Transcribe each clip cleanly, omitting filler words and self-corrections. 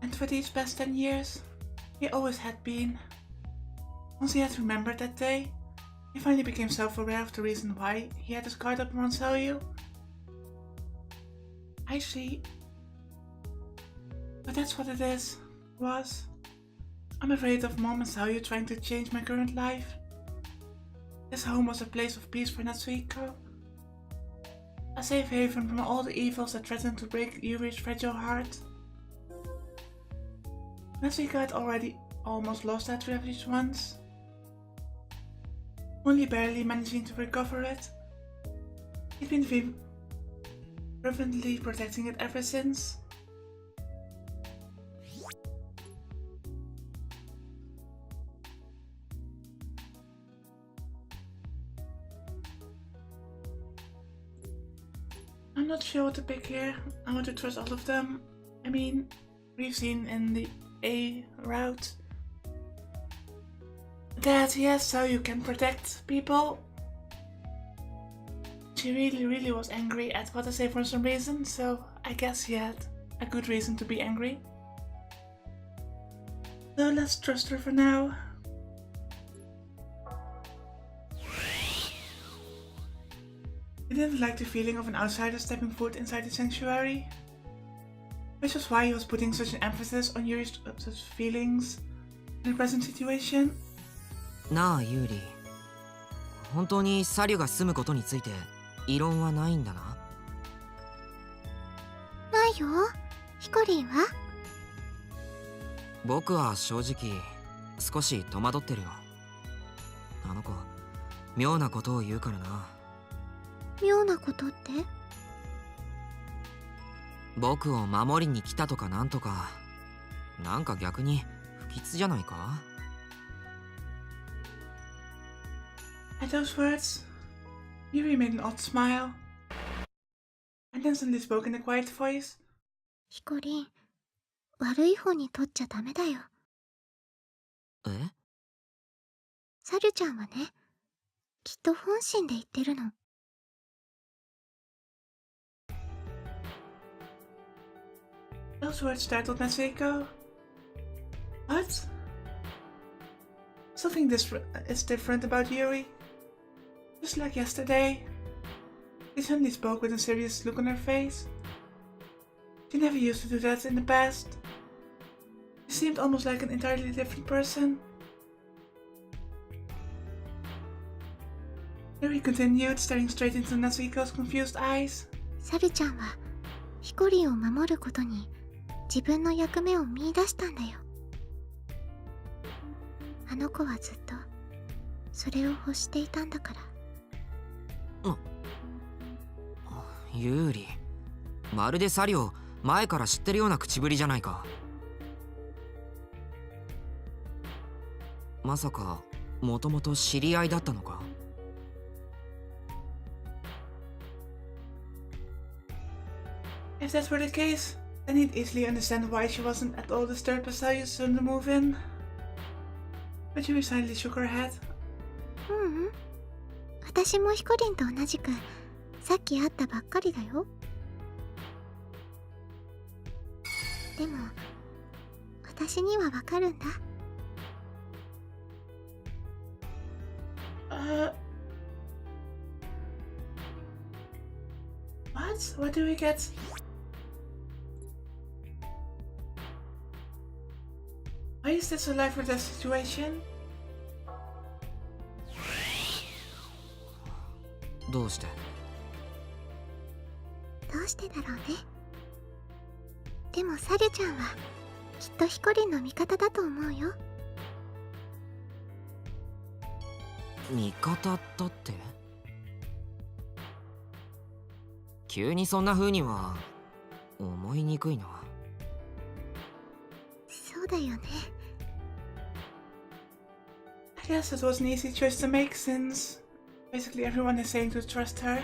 And for these past 10 years, he always had been. Once he had remembered that day, he finally became self-aware of the reason why he had his guard up around Selyu. I see. But that's what it is. Was. I'm afraid of Mom and Selyu trying to change my current life. This home was a place of peace for Natsuhiko. A safe haven from all the evils that threatened to break Yuri's fragile heart. Natsuhiko had already almost lost that refuge once, only barely managing to recover it. He'd been fervently protecting it ever since. I'm not sure what to pick here. I want to trust all of them. I mean, we've seen in the A route that yes, how you can protect people. She really was angry at what I say for some reason, so I guess she had a good reason to be angry. So let's trust her for now. He didn't like the feeling of an outsider stepping foot inside the sanctuary, which was why he was putting such an emphasis on Yuri's feelings in the present situation. なあユーリ、本当にサリュが住むことについて異論はないんだな。ないよ。ヒコリンは？僕は正直少し戸惑ってるよ。あの子妙なことを言うからな。妙なことって？僕を守りに来たとかなんとか、なんか逆に不吉じゃないか？ At those words, Yuri made an odd smile, and then suddenly spoke in a quiet voice. ヒコリン、悪い方に取っちゃダメだよ。え？サリュちゃんはね、きっと本心で言ってるの。Those words startled Natsuhiko. What? Something is different about Yuri. Just like yesterday. She suddenly spoke with a serious look on her face. She never used to do that in the past. She seemed almost like an entirely different person. Yuri continued, staring straight into Natsuhiko's confused eyes. サリュちゃんはヒコリンを守ることに自分の役目を見出したんだよ。あの子はずっとそれを欲していたんだから。ユーリ、まるでサリュを前から知ってるような口ぶりじゃないか。まさかもともと知り合いだったのか？ If that were the case, then he'd easily understand why she wasn't at all disturbed by Sayu's sudden move in. But Yuri silently shook her head. 私もヒコリンと同じくさっき会ったばっかりだよ。でも私にはわかるんだ。What? What do we get? Why is this a life or death situation? どうして？どうしてだろうね。でもサリュちゃんはきっとヒコリンの味方だと思うよ。味方だって？急にそんな風には思いにくいな。そうだよね。I guess it was an easy choice to make since basically everyone is saying to trust her.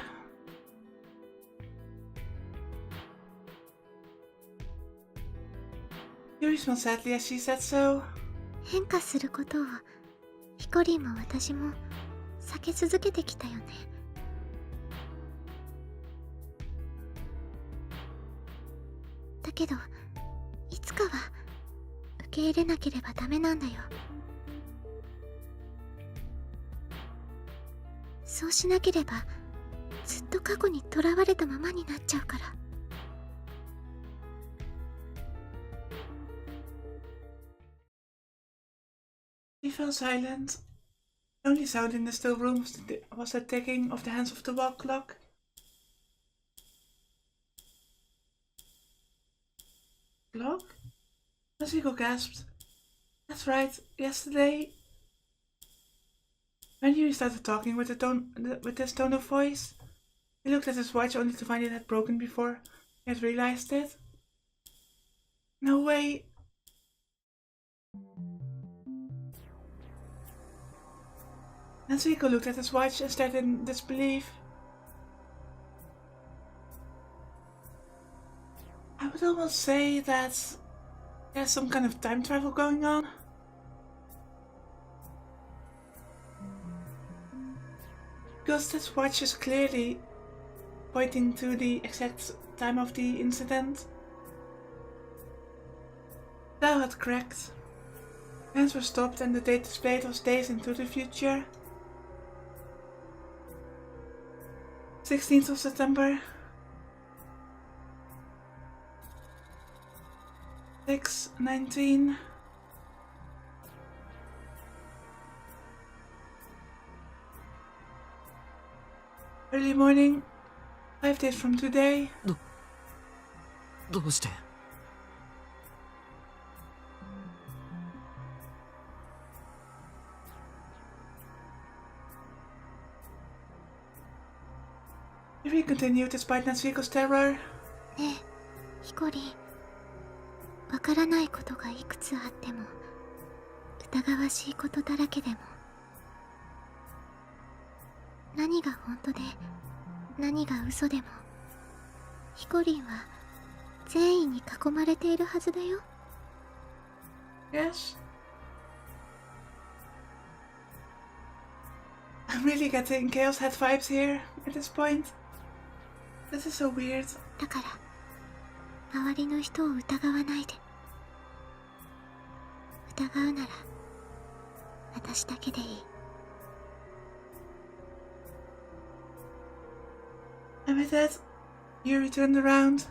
Yuri smiled sadly as she said so. 変化することをヒコリンも私も避け続けてきたよね。だけどいつかはけ入れなければダメなんだよ。そうしなければずっと過去にとらわれたままになっちゃうから。He fell silent. The only sound in the still room was the ticking of the hands of the wall clock. Clock? Nasiko gasped. That's right, yesterday. When Yuri started talking with this tone of voice, he looked at his watch only to find it had broken before he had realized it. No way. Nasiko looked at his watch and stared in disbelief. I would almost say that there's some kind of time travel going on. Because this watch is clearly pointing to the exact time of the incident. The dial had cracked. Hands were stopped and the date displayed was days into the future. 16th of September. 6:19. Early morning, 5 days from today. どうして？ Yuri continued despite Natsuhiko's terror. ねえ、ヒコリン。わからないことがいくつあっても、疑わしいことだらけでも、何が本当で何が嘘でも、ヒコリンは善意に囲まれているはずだよ。Yes? I'm really getting Chaos Head vibes here at this point. This is so weird. だから、周りの人を疑わないで。疑うなら、私だけでいい。And with that, Yuri turned around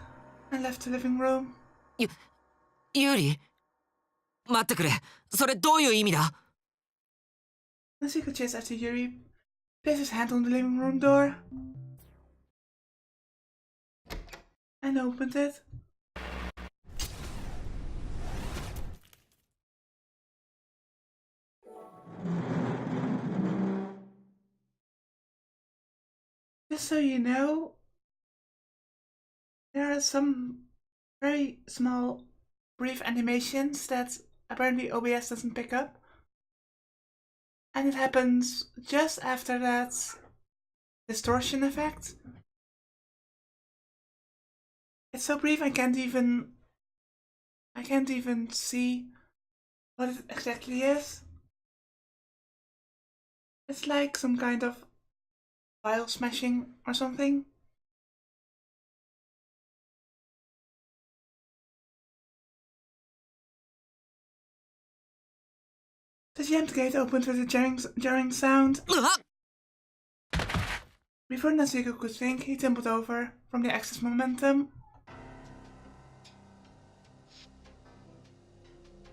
and left the living room. ユリ？待ってくれ。それどういう意味だ？ Natsuhiko chased after Yuri, placed his hand on the living room door, and opened it. Just so you know, there are some very small, brief animations that apparently OBS doesn't pick up. And it happens just after that distortion effect. It's so brief I can't even see what it exactly is. It's like some kind of file smashing or something. The jammed gate opened with a jarring sound. Before Natsuhiko could think, he tumbled over from the excess momentum.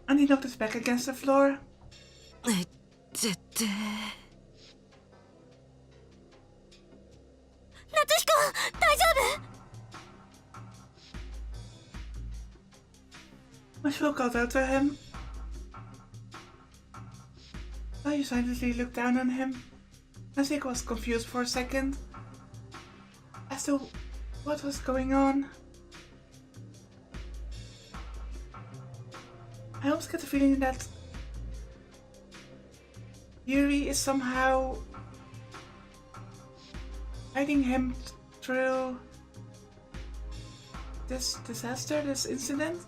And he knocked his back against the floor. 絶対。夏彦、大丈夫？ Mashville called out to him. Tayu silently looked down on him. Natsuhiko was confused for a second as to what was going on. I almost get the feeling that Yuri is somehow guiding him through this disaster, this incident.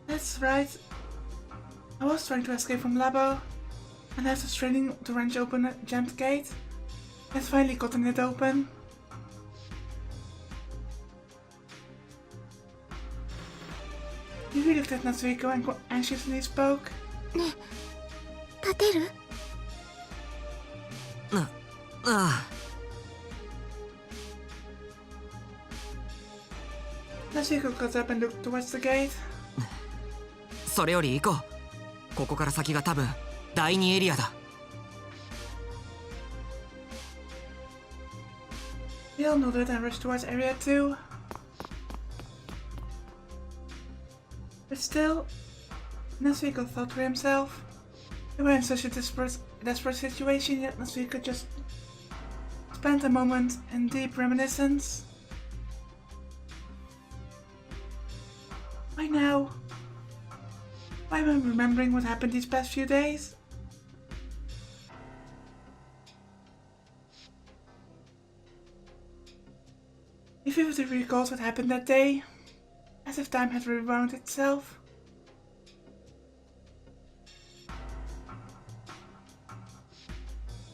That's right. I was trying to escape from Labo, and after straining to wrench open a jammed gate, I'd finally gotten it open. Yuri looked at Natsuhiko and anxiously spoke. ねえ立てる？ああ。 Natsuhiko got up and looked towards the gate. それより行こう。ここから先が多分第2エリアだ。They all nodded and rushed towards Area 2. But still, Natsuhiko thought to himself, they were in such a desperate situation, yet Natsuhiko just spent a moment in deep reminiscence. Why now? Why am I remembering what happened these past few days? He vividly recalls what happened that day, as if time had rewound itself.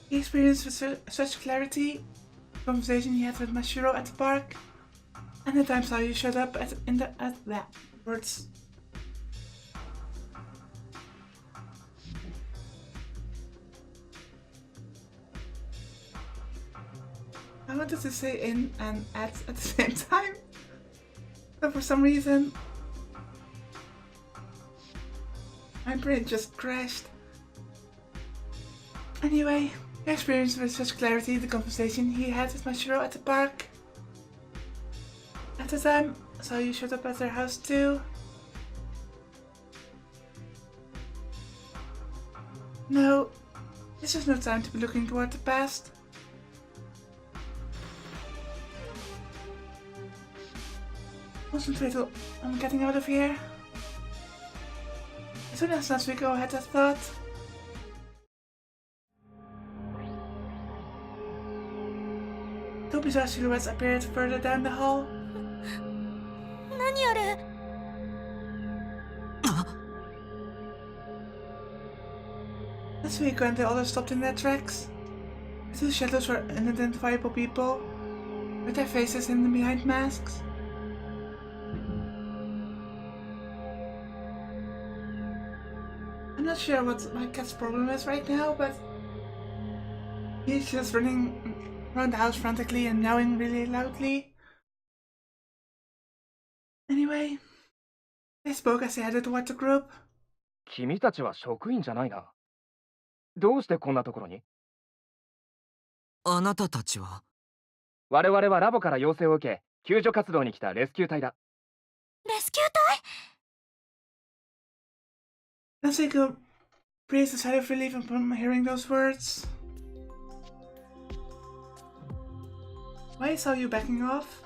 He experienced with such clarity the conversation he had with Mashiro at the park, and the time Sayu showed up at that words. I wanted to say in and at the same time, but for some reason my brain just crashed. Anyway, he experienced with such clarity the conversation he had with Mashiro at the park. At the time, Sayu showed up at their house too. No, this is no time to be looking toward the past. Concentrate on getting out of here. As soon as Natsuhiko had that thought, two bizarre silhouettes appeared further down the hall. 何あれ？ Natsuhiko and the others stopped in their tracks. The two shadows were unidentifiable people, with their faces hidden behind masks. I'm not sure what my cat's problem is right now, but he's just running around the house frantically and meowing really loudly. Anyway, they spoke as they headed toward the group. 君たちは職員じゃないな。どうしてこんなところに？あなたたちは？我々はラボから要請を受け、救助活動に来たレスキュー隊だ。レスキュー隊？ Natsuhiko breathed a sigh of relief upon hearing those words. Why is Sayu backing off?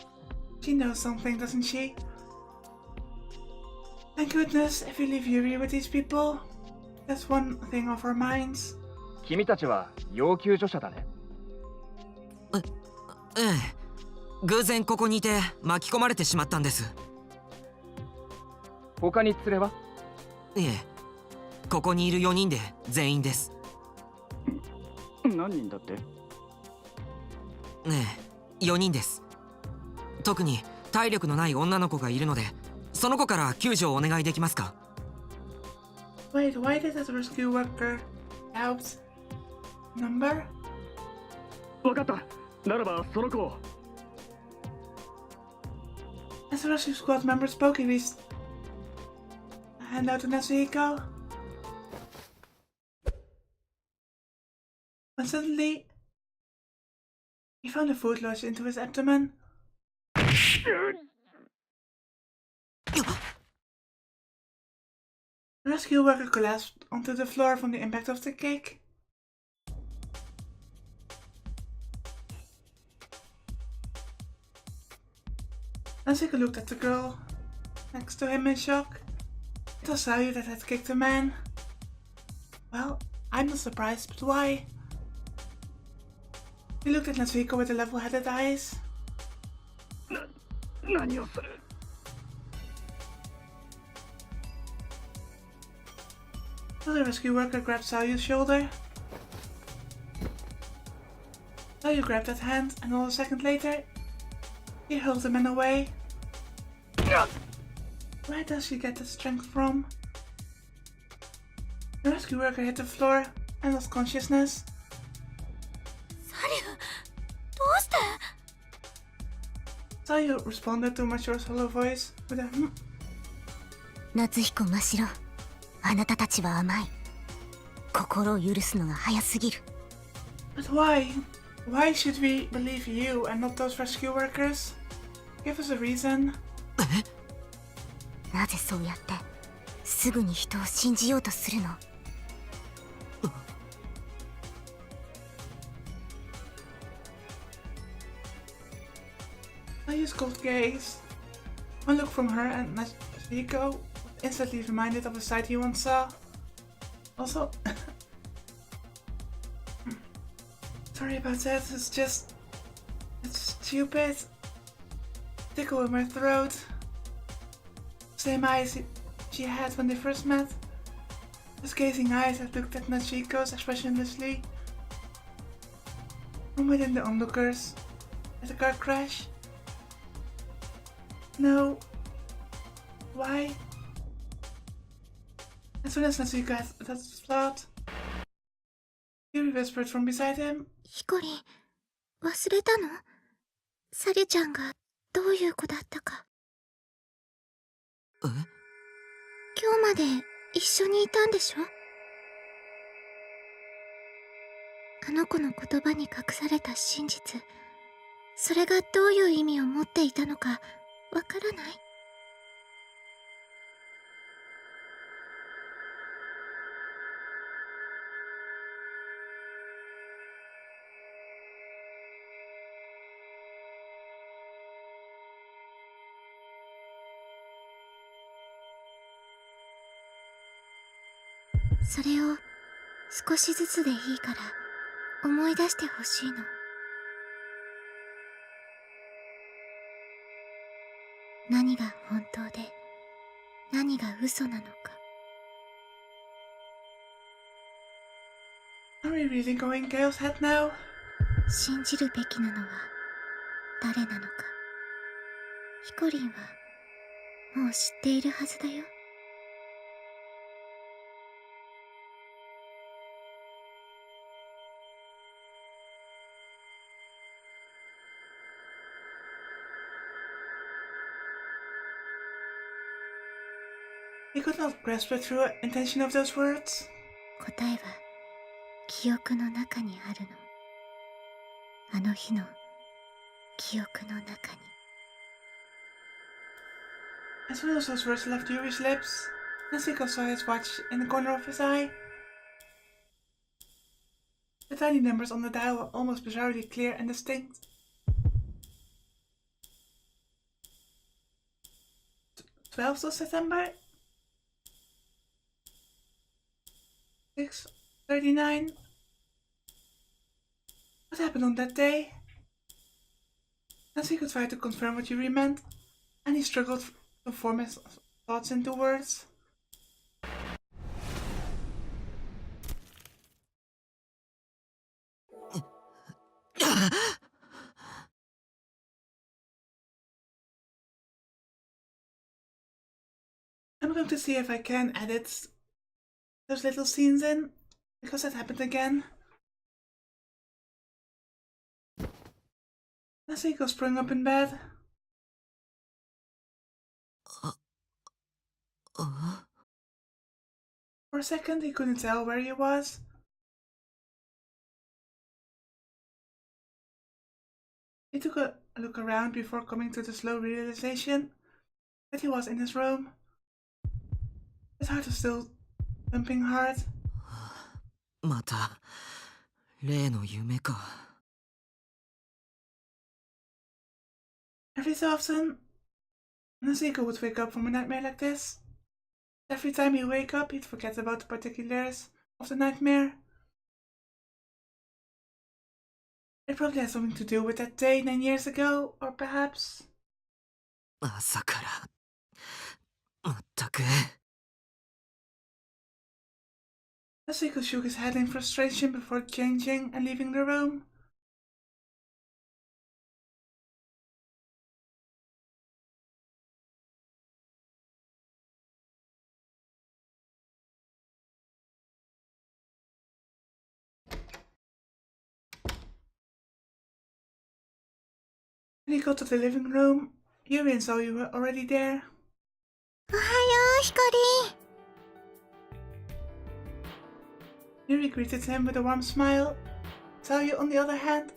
She knows something, doesn't she? Thank goodness, if you leave Yuri with these people, that's one thing off our minds. 君たちは要救助者だね。ええ。偶然ここにいて巻き込まれてしまったんです。他に連れは？いえ、ここにいる4人で全員です。何人だって？ええ、4人です。特に体力のない女の子がいるので、その子から救助をお願いできますか？ Wait, why did that rescue worker doubt number? 分かった。ならばその子を。As the rescue squad member spoke, he reached a hand out to Natsuhiko. When suddenly, he found a food lodged into his abdomen. The rescue worker collapsed onto the floor from the impact of the kick. Natsuhiko looked at the girl next to him in shock. It was Sayu that had kicked the man. Well, I'm not surprised, but why? He looked at Natsuhiko with level-headed eyes. 何をする？ So the rescue worker grabbed Sayu's shoulder. Sayu grabbed that hand, and all a second later, he hurled the man away. Where does she get the strength from? The rescue worker hit the floor and lost consciousness. サリュー、どうして？ Sayu responded to Macho's hollow voice with a夏彦真白、あなたたちは甘い。心を許すのが早すぎる。But why? Why should we believe you and not those rescue workers? Give us a reason. なぜそうやってすぐに人を信じようとするの？ Sayu's cold gaze. One look from her and Nachiko was instantly reminded of a sight he once saw. Also, sorry about that, it's stupid. Tickle in my throat. Same eyes she had when they first met. Those gazing eyes that looked at Nachiko's expressionlessly. From within the onlookers. At the car crash. No. Why? As soon as Natsuko had that thought, Yuri whispered from beside him. ヒコリン、忘れたの？サリュちゃんがどういう子だったか。え？今日まで一緒にいたんでしょ？あの子の言葉に隠された真実、それがどういう意味を持っていたのかわからない？それを少しずつでいいから思い出してほしいの。何が本当で何が嘘なのか。 Are we really going Gale's head now? 信じるべきなのは誰なのか。ヒコリンはもう知っているはずだよ。He could not grasp the true intention of those words. 答えは記憶の中にあるの。あの日の記憶の中に。 As soon as those words left Yuri's lips, Natsuko saw his watch in the corner of his eye. The tiny numbers on the dial were almost bizarrely clear and distinct. 12th of September? 6:39. What happened on that day? Natsuko tried to confirm what Yuri meant, and he struggled to form his thoughts into words. I'm going to see if I can edit those little scenes in, because that happened again. Natsuko sprung up in bed. For a second, he couldn't tell where he was. He took a look around before coming to the slow realization that he was in his room. His heart was still thumping hard. また例の夢か。 Every so often, Natsuko would wake up from a nightmare like this. Every time he'd wake up, he'd forget about the particulars of the nightmare. It probably had something to do with that day 9 years ago, or perhaps... 朝からまったく。 Natsuko shook his head in frustration before changing and leaving the room. When he got to the living room, Yuri and Zoe were already there. おはよう、ヒコリン。 Yuri greeted him with a warm smile. Zoe, on the other hand,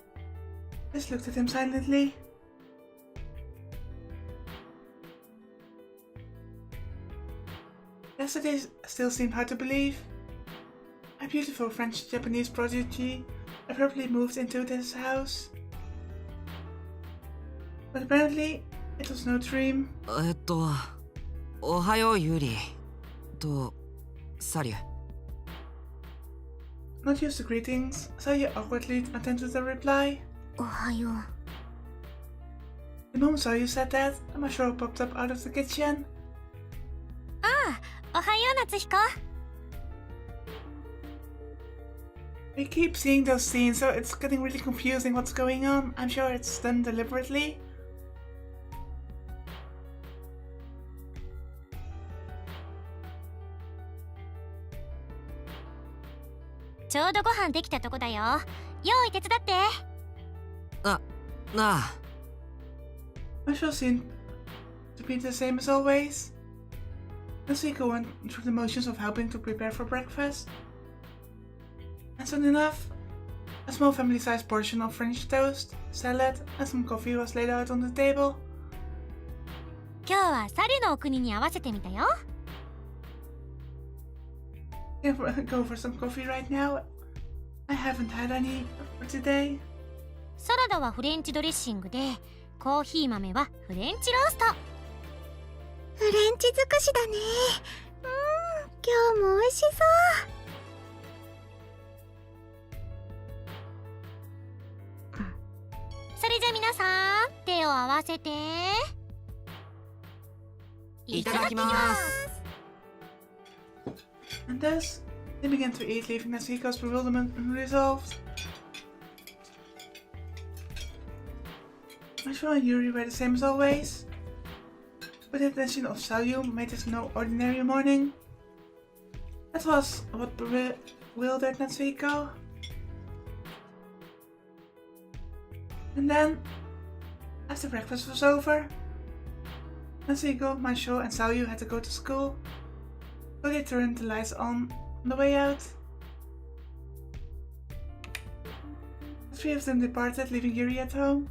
just looked at him silently. Yesterday still seemed hard to believe. A beautiful French-Japanese prodigy abruptly moved into this house. But apparently, it was no dream. おはようユーリとサリュ。 Not used to greetings, Zoe awkwardly attempted a reply. おはよう。 The moment Zoe said that, a mushroom popped up out of the kitchen. おはよう、夏彦。 We keep seeing those scenes, so it's getting really confusing what's going on. I'm sure it's done deliberately. ちょうどご飯できたとこだよ。用意手伝って。なあ。 Mushroom seemed to be the same as always. Natsuko went through the motions of helping to prepare for breakfast. And soon enough, a small family-sized portion of French toast, salad, and some coffee was laid out on the table. 今日はサリュのお国に合わせてみたよ。 Can go for some coffee right now. I haven't had any for today. サラダはフレンチドレッシングで、コーヒー豆はフレンチロースト。フレンチ尽くしだね。今日も美味しそう。それじゃ皆さん、手を合わせて。いただきます。 And thus, they began to eat, leaving Natsuko's bewilderment unresolved. Mushroom and Yuri were the same as always, but the attention of Sayu made this no ordinary morning. That was what bewildered Natsuko. And then, after breakfast was over, Natsuko, Masho, and Sayu had to go to school, so they turned the lights on the way out. The three of them departed, leaving Yuri at home.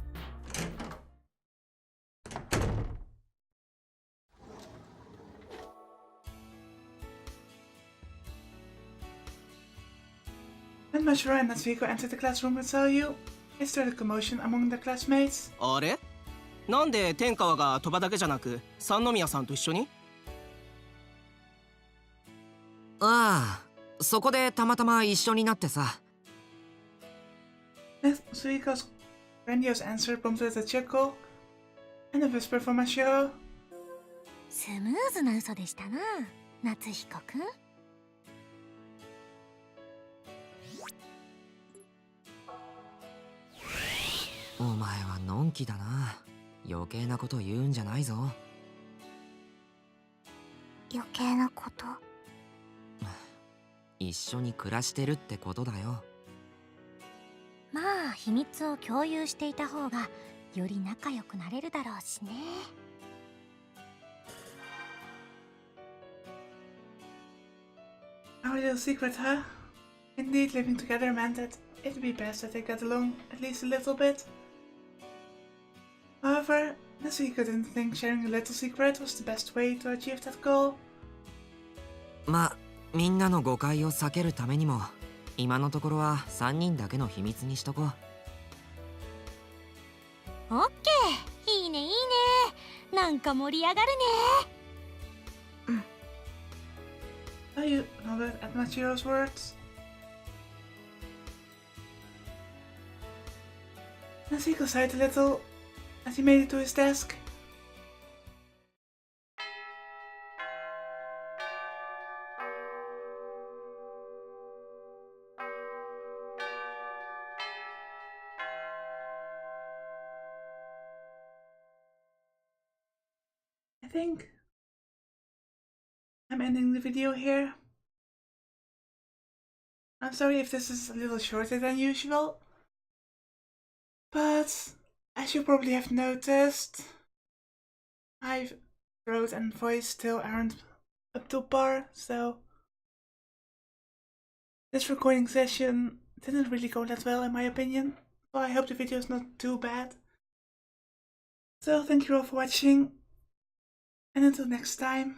When Mashura and Natsuko entered the classroom with Sayu, it stirred a commotion among the classmates. あれなんで天川が鳥羽だけじゃなく三宮さんと一緒に？ああ、そこでたまたま一緒になってさ。 Natsuko's grandiose answer prompted a chuckle and a whisper from Mashiro. スムーズな嘘でしたな、夏彦くん。お前はのんきだな。余計なこと言うんじゃないぞ。余計なこと。一緒に暮らしてるってことだよ。まあ秘密を共有していた方がより仲良くなれるだろうしね。Our little secret, huh? Indeed, living together meant that it'd be best that they got along at least a little bit. However, Natsuko didn't think sharing a little secret was the best way to achieve that goal. まあ、みんなの誤解を避けるためにも、今のところは3人だけの秘密にしとこう。オッケー、いいねいいね。なんか盛り上がるね。Sayu nodded at Machiro's words. Natsuko sighed a little as he made it to his desk. I think I'm ending the video here. I'm sorry if this is a little shorter than usual, but As you probably have noticed, my throat and voice still aren't up to par, so this recording session didn't really go that well in my opinion, so I hope the video is not too bad. So thank you all for watching, and until next time.